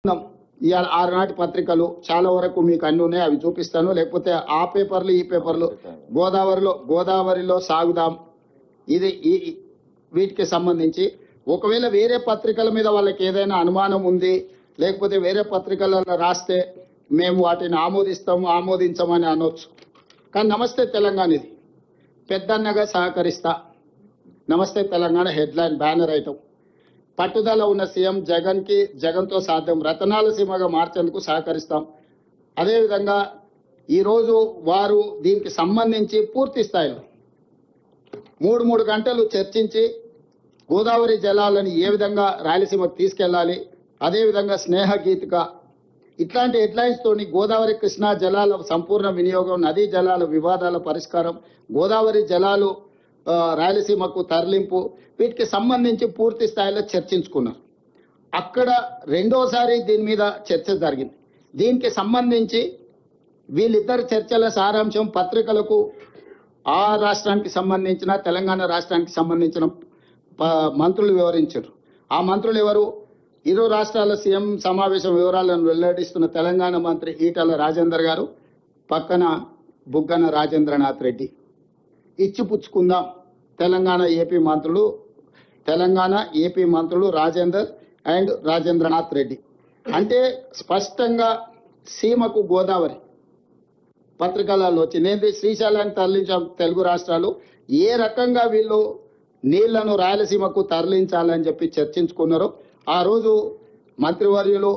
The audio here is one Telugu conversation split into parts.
ఇవాళ ఆనాటి పత్రికలు చాలా వరకు మీకు అన్ని ఉన్నాయి, అవి చూపిస్తాను. లేకపోతే ఆ పేపర్లు ఈ పేపర్లు గోదావరిలో సాగుదాం ఇది వీటికి సంబంధించి ఒకవేళ వేరే పత్రికల మీద వాళ్ళకి ఏదైనా అనుమానం ఉంది, లేకపోతే వేరే పత్రికలలో రాస్తే మేము వాటిని ఆమోదించమని అనొచ్చు. కానీ నమస్తే తెలంగాణ ఇది పెద్దన్నగా సహకరిస్తా. నమస్తే తెలంగాణ హెడ్లైన్ బ్యానర్ ఐటమ్. పట్టుదల ఉన్న సీఎం జగన్తో సాధ్యం, రతనాల సీమగా మార్చేందుకు సహకరిస్తాం. అదేవిధంగా ఈరోజు వారు దీనికి సంబంధించి పూర్తి స్థాయిలో 3 గంటలు చర్చించి గోదావరి జలాలను ఏ విధంగా రాయలసీమకు తీసుకెళ్లాలి, అదేవిధంగా స్నేహ గీతిక ఇట్లాంటి హెడ్లైన్స్ తోని గోదావరి కృష్ణా జలాల సంపూర్ణ వినియోగం, నదీ జలాల వివాదాల పరిష్కారం, గోదావరి జలాలు రాయలసీమకు తరలింపు, వీటికి సంబంధించి పూర్తి స్థాయిలో చర్చించుకున్నారు. అక్కడ రెండోసారి దీని మీద చర్చ జరిగింది. దీనికి సంబంధించి వీళ్ళిద్దరు చర్చల సారాంశం పత్రికలకు ఆ రాష్ట్రానికి సంబంధించిన తెలంగాణ రాష్ట్రానికి సంబంధించిన మంత్రులు వివరించారు. ఆ మంత్రులు ఎవరు? ఇరు రాష్ట్రాల సీఎం సమావేశం వివరాలను వెల్లడిస్తున్న తెలంగాణ మంత్రి ఈటల రాజేందర్ గారు, పక్కన బుగ్గన రాజేంద్రనాథ్ రెడ్డి. ఇచ్చిపుచ్చుకుందాం తెలంగాణ ఏపీ మంత్రులు రాజేందర్ అండ్ రాజేంద్రనాథ్ రెడ్డి. అంటే స్పష్టంగా సీమకు గోదావరి పత్రికలలో వచ్చింది. శ్రీశైలాన్ని తరలించాం తెలుగు రాష్ట్రాలు, ఏ రకంగా వీళ్ళు నీళ్లను రాయలసీమకు తరలించాలని చెప్పి చర్చించుకున్నారు. ఆ రోజు మంత్రివర్యులు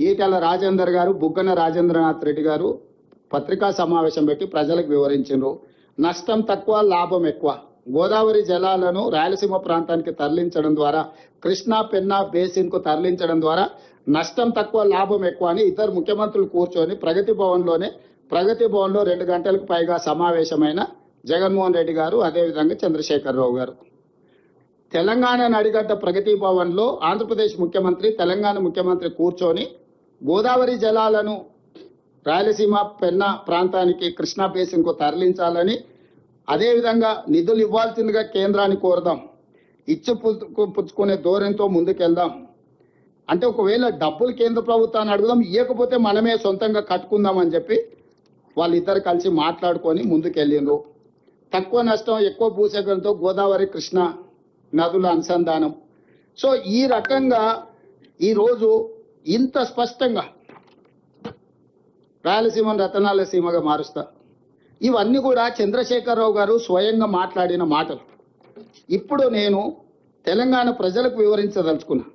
ఈటల రాజేందర్ గారు, బుగ్గన రాజేంద్రనాథ్ రెడ్డి గారు పత్రికా సమావేశం పెట్టి ప్రజలకు వివరించారు. నష్టం తక్కువ, లాభం ఎక్కువ. గోదావరి జలాలను రాయలసీమ ప్రాంతానికి తరలించడం ద్వారా, కృష్ణా పెన్నా బేసిన్ కు తరలించడం ద్వారా నష్టం తక్కువ, లాభం ఎక్కువ అని ఇద్దరు ముఖ్యమంత్రులు కూర్చొని ప్రగతి భవన్లో 2 గంటలకు పైగా సమావేశమైన జగన్మోహన్ రెడ్డి గారు, అదేవిధంగా చంద్రశేఖరరావు గారు. తెలంగాణ నడిగడ్డ ప్రగతి భవన్లో ఆంధ్రప్రదేశ్ ముఖ్యమంత్రి, తెలంగాణ ముఖ్యమంత్రి కూర్చొని గోదావరి జలాలను రాయలసీమ పెన్నా ప్రాంతానికి, కృష్ణా బేసిన్ కు తరలించాలని, అదేవిధంగా నిధులు ఇవ్వాల్సిందిగా కేంద్రాన్ని కోరదాం, పుచ్చుకునే ధోరణితో ముందుకెళ్దాం. అంటే ఒకవేళ డబ్బులు కేంద్ర ప్రభుత్వాన్ని అడుగుదాం, ఇవ్వకపోతే మనమే సొంతంగా కట్టుకుందాం అని చెప్పి వాళ్ళిద్దరు కలిసి మాట్లాడుకొని ముందుకెళ్ళిండ్రు. తక్కువ నష్టం, ఎక్కువ భూసేకరణతో గోదావరి కృష్ణా నదుల అనుసంధానం. సో ఈ రకంగా ఈరోజు ఇంత స్పష్టంగా రాయలసీమను రతనాల సీమగా మారుస్తా, ఇవన్నీ కూడా చంద్రశేఖరరావు గారు స్వయంగా మాట్లాడిన మాటలు. ఇప్పుడు నేను తెలంగాణ ప్రజలకు వివరించదలుచుకున్నా.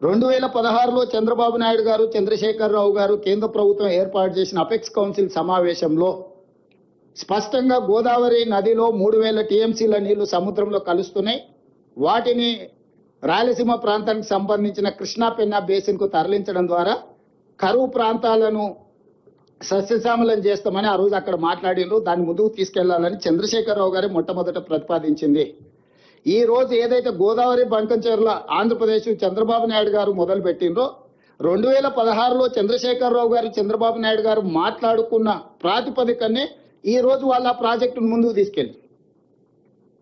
2016లో చంద్రబాబు నాయుడు గారు, చంద్రశేఖరరావు గారు కేంద్ర ప్రభుత్వం ఏర్పాటు చేసిన అపెక్స్ కౌన్సిల్ సమావేశంలో స్పష్టంగా గోదావరి నదిలో 3000 టీఎంసీల నీళ్లు సముద్రంలో కలుస్తున్నాయి, వాటిని రాయలసీమ ప్రాంతానికి సంబంధించిన కృష్ణా పెన్నా బేసిన్ కు తరలించడం ద్వారా కరువు ప్రాంతాలను సస్యశ్యామలం చేస్తామని ఆ రోజు అక్కడ మాట్లాడినరు. దాన్ని ముందుకు తీసుకెళ్లాలని చంద్రశేఖరరావు గారే మొట్టమొదట ప్రతిపాదించింది. ఈ రోజు ఏదైతే గోదావరి బంకంచెర్ల ఆంధ్రప్రదేశ్ చంద్రబాబు నాయుడు గారు మొదలు పెట్టినరో, 2016లో చంద్రశేఖరరావు గారు, చంద్రబాబు నాయుడు గారు మాట్లాడుకున్న ప్రాతిపదికనే ఈ రోజు వాళ్ళ ప్రాజెక్టును ముందుకు తీసుకెళ్ళి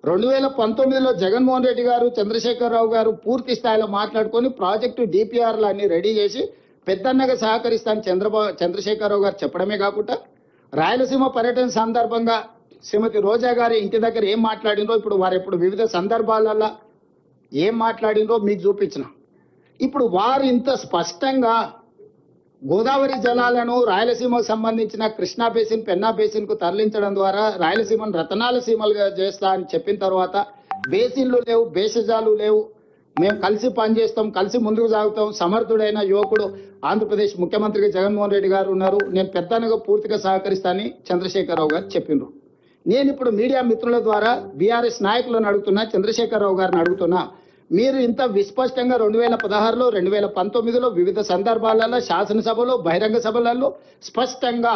2019లో జగన్మోహన్ రెడ్డి గారు, చంద్రశేఖరరావు గారు పూర్తి స్థాయిలో మాట్లాడుకొని ప్రాజెక్టు డిపిఆర్లు అన్ని రెడీ చేసి పెద్దన్నగా సహకరిస్తాను చంద్రశేఖరరావు గారు చెప్పడమే కాకుండా, రాయలసీమ పర్యటన సందర్భంగా శ్రీమతి రోజా గారి ఇంటి దగ్గర ఏం మాట్లాడినో, ఇప్పుడు వారు వివిధ సందర్భాలలో ఏం మాట్లాడినో మీకు చూపించిన. ఇప్పుడు వారు ఇంత స్పష్టంగా గోదావరి జలాలను రాయలసీమకు సంబంధించిన కృష్ణా బేసిన్, పెన్నా బేసిన్ కు తరలించడం ద్వారా రాయలసీమను రతనాల సీమలుగా చేస్తా అని చెప్పిన తర్వాత బేసిన్లు లేవు, భేషజాలు లేవు, మేము కలిసి పనిచేస్తాం, కలిసి ముందుకు సాగుతాం, సమర్థుడైన యువకుడు ఆంధ్రప్రదేశ్ ముఖ్యమంత్రిగా జగన్మోహన్ రెడ్డి గారు ఉన్నారు, నేను పెద్దనగా పూర్తిగా సహకరిస్తానని చంద్రశేఖరరావు గారు చెప్పిండ్రు. నేను ఇప్పుడు మీడియా మిత్రుల ద్వారా బీఆర్ఎస్ నాయకులను అడుగుతున్నా, చంద్రశేఖరరావు గారిని అడుగుతున్నా, మీరు ఇంత విస్పష్టంగా 2016లో 2019లో వివిధ సందర్భాలలో శాసనసభలో, బహిరంగ సభలలో స్పష్టంగా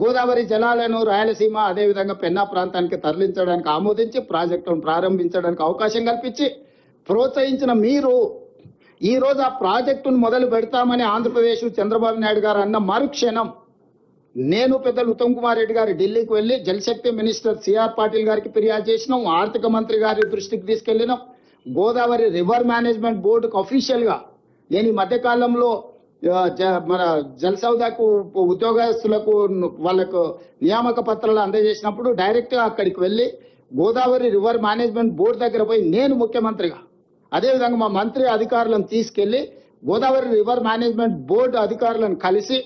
గోదావరి జలాలను రాయలసీమ, అదేవిధంగా పెన్నా ప్రాంతానికి తరలించడానికి ఆమోదించి ప్రాజెక్టును ప్రారంభించడానికి అవకాశం కల్పించి ప్రోత్సహించిన మీరు ఈ రోజు ఆ ప్రాజెక్టును మొదలు పెడతామని ఆంధ్రప్రదేశ్ చంద్రబాబు నాయుడు గారు అన్న మరుక్షణం నేను పెద్దలు ఉత్తమ్ కుమార్ రెడ్డి గారు ఢిల్లీకి వెళ్లి జలశక్తి మినిస్టర్ సిఆర్ పాటిల్ గారికి ఫిర్యాదు చేసినాం, ఆర్థిక మంత్రి గారి దృష్టికి తీసుకెళ్లినాం, గోదావరి రివర్ మేనేజ్మెంట్ బోర్డుకు అఫీషియల్ గా నేను ఈ మధ్య కాలంలో మన జలసౌదాకు ఉద్యోగస్తులకు వాళ్ళకు నియామక పత్రాలు అందజేసినప్పుడు డైరెక్ట్ గా అక్కడికి వెళ్ళి గోదావరి రివర్ మేనేజ్మెంట్ బోర్డు దగ్గర పోయి నేను ముఖ్యమంత్రిగా, అదేవిధంగా మా మంత్రి అధికారులను తీసుకెళ్లి గోదావరి రివర్ మేనేజ్మెంట్ బోర్డు అధికారులను కలిసి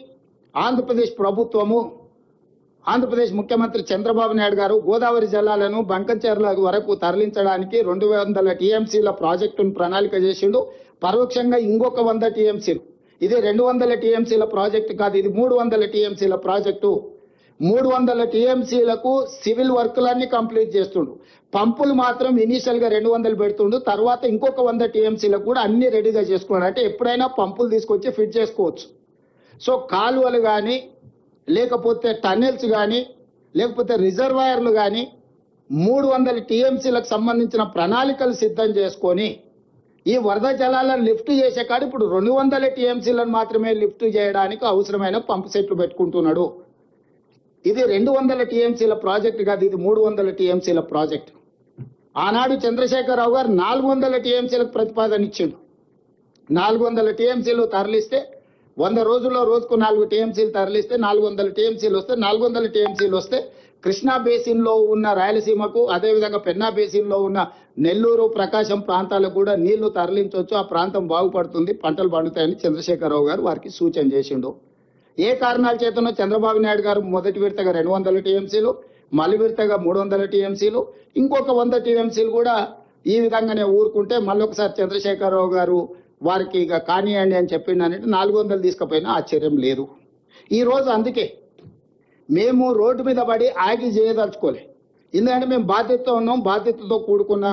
ఆంధ్రప్రదేశ్ ప్రభుత్వము, ఆంధ్రప్రదేశ్ ముఖ్యమంత్రి చంద్రబాబు నాయుడు గారు గోదావరి జలాలను బంకంచెర్ల వరకు తరలించడానికి 200 టీఎంసీల ప్రాజెక్టును ప్రణాళిక చేసిండు. పరోక్షంగా ఇంకొక 100 టీఎంసీలు, ఇది 200 టీఎంసీల ప్రాజెక్టు కాదు, ఇది 300 టీఎంసీల ప్రాజెక్టు. 300 టీఎంసీలకు సివిల్ వర్కులన్నీ కంప్లీట్ చేస్తుండు. పంపులు మాత్రం ఇనీషియల్ గా 200 పెడుతుండు, తర్వాత ఇంకొక 100 టీఎంసీలకు కూడా అన్ని రెడీగా చేసుకున్నాడు. అంటే ఎప్పుడైనా పంపులు తీసుకొచ్చి ఫిట్ చేసుకోవచ్చు. సో కాలువలు కానీ, లేకపోతే టన్నెల్స్ కానీ, లేకపోతే రిజర్వాయర్లు కానీ 300 టీఎంసీలకు సంబంధించిన ప్రణాళికలు సిద్ధం చేసుకొని ఈ వరద జలాలను లిఫ్ట్ చేసే కాడ ఇప్పుడు 200 టీఎంసీలను మాత్రమే లిఫ్ట్ చేయడానికి అవసరమైన పంపు సెట్లు పెట్టుకుంటున్నాడు. ఇది 200 టీఎంసీల ప్రాజెక్ట్ కాదు, ఇది 300 టీఎంసీల ప్రాజెక్ట్. ఆనాడు చంద్రశేఖరరావు గారు 400 టీఎంసీలకు ప్రతిపాదన ఇచ్చిండు. 400 టీఎంసీలు తరలిస్తే 100 రోజుల్లో రోజుకు 4 టీఎంసీలు తరలిస్తే 400 టీఎంసీలు వస్తే, 400 టీఎంసీలు వస్తే కృష్ణా బేసిన్ లో ఉన్న రాయలసీమకు, అదేవిధంగా పెన్నా బేసిన్ లో ఉన్న నెల్లూరు, ప్రకాశం ప్రాంతాలకు కూడా నీళ్లు తరలించవచ్చు. ఆ ప్రాంతం బాగుపడుతుంది, పంటలు పండుతాయని చంద్రశేఖరరావు గారు వారికి సూచన చేసిండు. ఏ కారణాల చేతనో చంద్రబాబు నాయుడు గారు మొదటి విడతగా 200 టీఎంసీలు, మళ్ళీ విడతగా 300 టీఎంసీలు, ఇంకొక 100 టీఎంసీలు కూడా ఈ విధంగానే ఊరుకుంటే మళ్ళొకసారి చంద్రశేఖరరావు గారు వారికి ఇక కానియండి అని చెప్పిండనంటే 400 తీసుకుపోయినా ఆశ్చర్యం లేదు. ఈ రోజు అందుకే మేము రోడ్డు మీద పడి ఆగి చేయదలుచుకోలే. ఎందుకంటే మేము బాధ్యతతో ఉన్నాం, బాధ్యతతో కూడుకున్న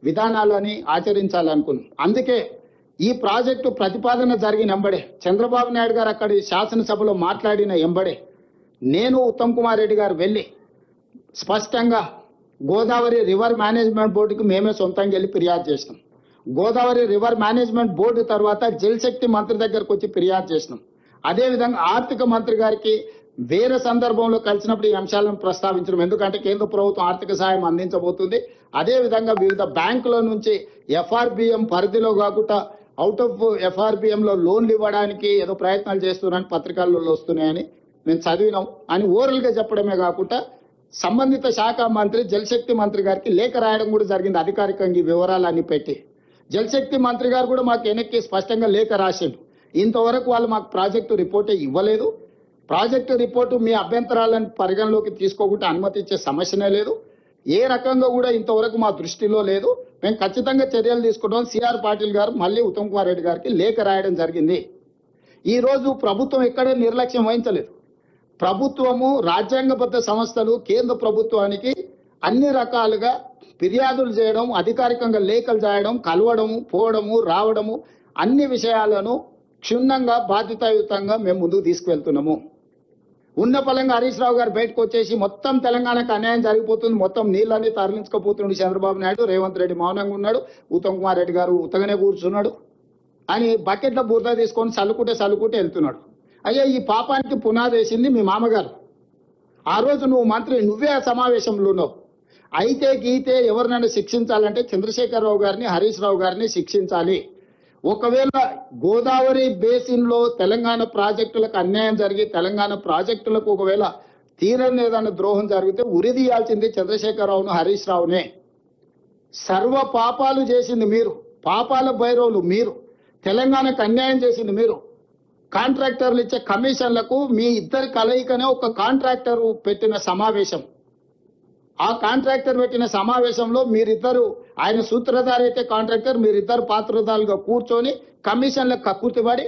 విధానాలని ఆచరించాలనుకున్నాం. అందుకే ఈ ప్రాజెక్టు ప్రతిపాదన జరిగిన ఎంబడే, చంద్రబాబు నాయుడు గారు అక్కడి శాసనసభలో మాట్లాడిన ఎంబడే నేను ఉత్తమ్ కుమార్ రెడ్డి గారు వెళ్ళి స్పష్టంగా గోదావరి రివర్ మేనేజ్మెంట్ బోర్డుకి మేమే సొంతంగా వెళ్ళి ఫిర్యాదు చేసినాం. గోదావరి రివర్ మేనేజ్మెంట్ బోర్డు తర్వాత జలశక్తి మంత్రి దగ్గరకు వచ్చి ఫిర్యాదు చేసినాం. అదేవిధంగా ఆర్థిక మంత్రి గారికి వేరే సందర్భంలో కలిసినప్పుడు ఈ అంశాలను ప్రస్తావించడం, ఎందుకంటే కేంద్ర ప్రభుత్వం ఆర్థిక సాయం అందించబోతుంది. అదేవిధంగా వివిధ బ్యాంకుల నుంచి ఎఫ్ఆర్బిఎం పరిధిలో కాకుండా అవుట్ ఆఫ్ ఎఫ్ఆర్బిఎం లో లోన్లు ఇవ్వడానికి ఏదో ప్రయత్నాలు చేస్తున్నారని పత్రికల్లో వస్తున్నాయని మేము చదివినాం అని ఓరల్ గా చెప్పడమే కాకుండా సంబంధిత శాఖ మంత్రి జలశక్తి మంత్రి గారికి లేఖ రాయడం కూడా జరిగింది. అధికారికంగా ఈ వివరాలన్నీ పెట్టి జలశక్తి మంత్రి గారు కూడా మాకు వెనక్కి స్పష్టంగా లేఖ రాసిండు. ఇంతవరకు వాళ్ళు మాకు ప్రాజెక్టు రిపోర్టే ఇవ్వలేదు. ప్రాజెక్టు రిపోర్టు మీ అభ్యంతరాలను పరిగణలోకి తీసుకోకుండా అనుమతి ఇచ్చే సమస్యనే లేదు. ఏ రకంగా కూడా ఇంతవరకు మా దృష్టిలో లేదు. మేము ఖచ్చితంగా చర్యలు తీసుకుంటాం. సిఆర్ పాటిల్ గారు మళ్ళీ ఉత్తమ్ కుమార్ రెడ్డి గారికి లేఖ రాయడం జరిగింది. ఈ రోజు ప్రభుత్వం ఎక్కడే నిర్లక్ష్యం వహించలేదు. ప్రభుత్వము, రాజ్యాంగబద్ధ సంస్థలు కేంద్ర ప్రభుత్వానికి అన్ని రకాలుగా ఫిర్యాదులు చేయడం, అధికారికంగా లేఖలు చేయడం, కలవడము, పోవడము, రావడము, అన్ని విషయాలను క్షుణ్ణంగా బాధ్యతాయుతంగా మేము ముందుకు తీసుకువెళ్తున్నాము. ఉన్న పలంగా హరీష్ రావు గారు బయటకు వచ్చేసి మొత్తం తెలంగాణకు అన్యాయం జరిగిపోతుంది, మొత్తం నీళ్ళని తరలించుకుపోతున్నాడు చంద్రబాబు నాయుడు, రేవంత్ రెడ్డి మౌనంగా ఉన్నాడు, ఉత్తమ్ కుమార్ రెడ్డి గారు ఉత్తగానే కూర్చున్నాడు అని బకెట్ల బురద తీసుకొని చల్లుకుంటే వెళ్తున్నాడు. అయ్యా, ఈ పాపానికి పునాది వేసింది మీ మామగారు. ఆ రోజు నువ్వే ఆ సమావేశంలో ఉన్నావు. అయితే గీతే ఎవరినైనా శిక్షించాలంటే చంద్రశేఖరరావు గారిని, హరీష్ రావు గారిని శిక్షించాలి. ఒకవేళ గోదావరి బేసిన్ లో తెలంగాణ ప్రాజెక్టులకు అన్యాయం జరిగి తెలంగాణ ప్రాజెక్టులకు ఒకవేళ తీరని ఏదైనా ద్రోహం జరిగితే ఉరిదీయాల్సింది చంద్రశేఖరరావును, హరీష్ రావునే. సర్వ పాపాలు చేసింది మీరు, పాపాల భైరవులు మీరు, తెలంగాణకు అన్యాయం చేసింది మీరు. కాంట్రాక్టర్లు ఇచ్చే కమిషన్లకు మీ ఇద్దరి కలయికనే ఒక కాంట్రాక్టర్ పెట్టిన సమావేశం. ఆ కాంట్రాక్టర్ పెట్టిన సమావేశంలో మీరిద్దరు, ఆయన సూత్రధారి అయితే కాంట్రాక్టర్, మీరిద్దరు పాత్రధారులుగా కూర్చొని కమిషన్లకు కక్కుర్తిపడి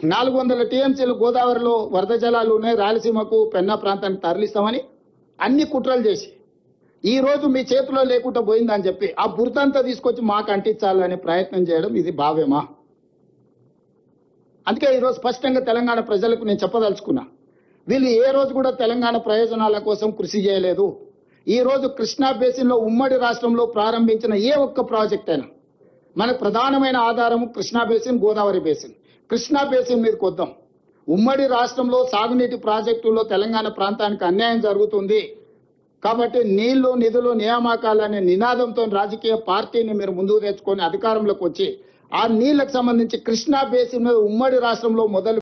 400 టీఎంసీలు గోదావరిలో వరద జలాలు ఉన్నాయి, రాయలసీమకు పెన్నా ప్రాంతానికి తరలిస్తామని అన్ని కుట్రలు చేసి ఈ రోజు మీ చేతిలో లేకుండా పోయిందని చెప్పి ఆ బురదంతా తీసుకొచ్చి మాకు అంటించాలనే ప్రయత్నం చేయడం ఇది భావ్యమా? అందుకే ఈరోజు స్పష్టంగా తెలంగాణ ప్రజలకు నేను చెప్పదలుచుకున్నా, వీళ్ళు ఏ రోజు కూడా తెలంగాణ ప్రయోజనాల కోసం కృషి చేయలేదు. ఈ రోజు కృష్ణా బేసిన్ లో ఉమ్మడి రాష్ట్రంలో ప్రారంభించిన ఏ ఒక్క ప్రాజెక్ట్ అయినా మనకు ప్రధానమైన ఆధారము Krishna basin, Godavari basin. Krishna basin మీదకి వద్దాం. ఉమ్మడి రాష్ట్రంలో సాగునీటి ప్రాజెక్టుల్లో తెలంగాణ ప్రాంతానికి అన్యాయం జరుగుతుంది కాబట్టి నీళ్లు, నిధులు, నియామకాలు అనే నినాదంతో రాజకీయ పార్టీని మీరు ముందుకు తెచ్చుకొని అధికారంలోకి వచ్చి ఆ నీళ్లకు సంబంధించి కృష్ణా బేసిన్ మీద ఉమ్మడి రాష్ట్రంలో మొదలు